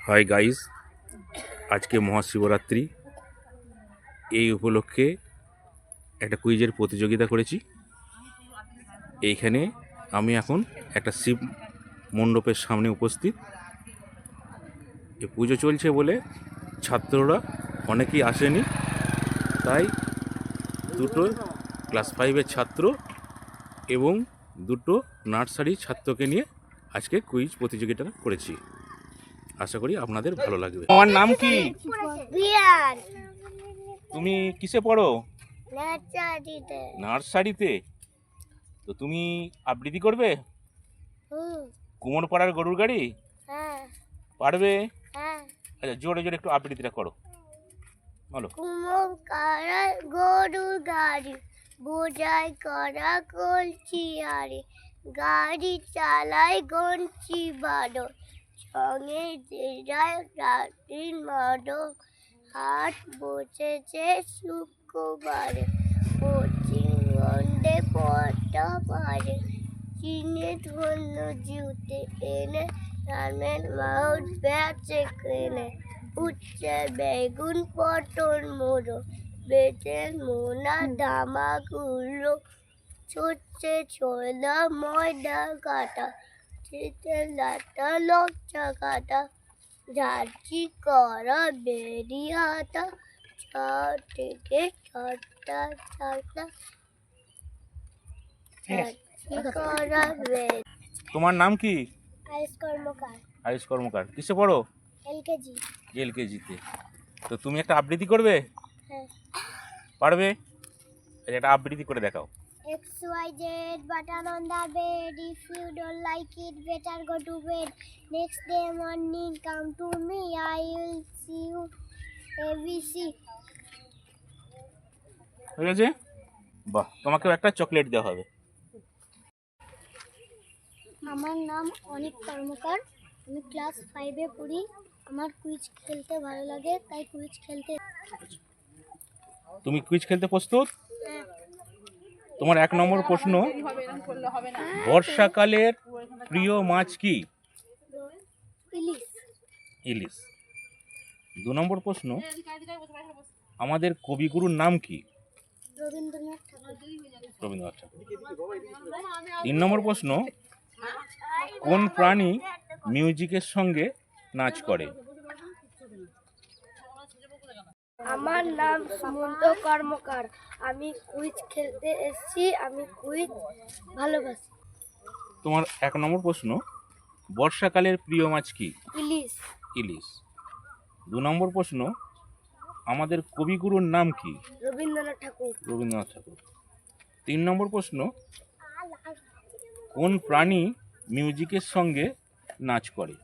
Hi guys, আজকে মহাশিবরাত্রি। এই উপলক্ষে একটা কুইজের প্রতিযোগিতা করেছি। এইখানে আমি এখন একটা শিব মণ্ডপের সামনে উপস্থিত। এ পুজো চলছে বলে ছাত্ররা অনেকেই আসেনি, তাই দুটো ক্লাস 5-এর ছাত্র এবং দুটো নার্সারি ছাত্রকে নিয়ে আজকে কুইজ প্রতিযোগিতাটা করেছি। আশা করি আপনাদের ভালো লাগবে। আমার নাম কি? তুমি কিসে পড়ো? নার্সারিতে। তো তুমি আবৃত্তি করবে? কুমোর পাড়ার গরুর গাড়ি পারবে? আচ্ছা, জোরে জোরে একটু আবৃত্তিটা করো, বলো। কুমোর পাড়ার গরুর গাড়ি বোঝাই করা কলছি আরে, গাড়ি চালায় গঞ্চি বাড়ো, সঙ্গে যায় রাত্রির মাদক, হাট বসেছে শুক্রবারে, কোচিং গন্ডে পড়তে পারে, চিনে ধন্য জুতে এনে রামের মাউট বেচে কেনে, উচ্ছে বেগুন পটল মোড়ো, বেতের মোনা ধামাগুলো, ছুটছে ছোলা ময়দা কাটা, শীতের লাটা লচ্ছা কাটা, ঝাড়ছি করা বেরিয়াটা, ছ থেকে ছটা ছটা করা বের। তোমার নাম কি? আয়ুষ কর্মকার। আয়ুষ কর্মকার। কিসে পড়ো? এলকেজি। এলকেজিতে। তো তুমি একটা আবৃত্তি করবে? হ্যাঁ। পারবে? একটা আবৃত্তি করে দেখাও। XYZ button on the bed, if you don't like it better go to bed, next day morning come to me, I will see you ABC. ঠিক আছে, বাহ, তোমাকেও একটা চকলেট দেওয়া হবে। আমার নাম অনিক কর্মকার, আমি ক্লাস 5-এ পড়ি। আমার কুইজ খেলতে ভালো লাগে, তাই কুইজ খেলতে। তুমি কুইজ খেলতে প্রস্তুত? তোমার 1 নম্বর প্রশ্ন, বর্ষাকালের প্রিয় মাছ কি? ইলিশ। ইলিশ। 2 নম্বর প্রশ্ন, আমাদের কবিগুরুর নাম কি? রবীন্দ্রনাথ ঠাকুর। রবীন্দ্রনাথ ঠাকুর। 3 নম্বর প্রশ্ন, কোন প্রাণী মিউজিকের সঙ্গে নাচ করে? আমার নাম সুমন্ত কর্মকার, আমি কুইজ খেলতে এসেছি, আমি কুইজ ভালোবাসি। তোমার 1 নম্বর প্রশ্ন, বর্ষাকালের প্রিয় মাছ কি? ইলিশ। ইলিশ। 2 নম্বর প্রশ্ন, আমাদের কবিগুরুর নাম কি? রবীন্দ্রনাথ ঠাকুর। রবীন্দ্রনাথ ঠাকুর। 3 নম্বর প্রশ্ন, কোন প্রাণী মিউজিকের সঙ্গে নাচ করে?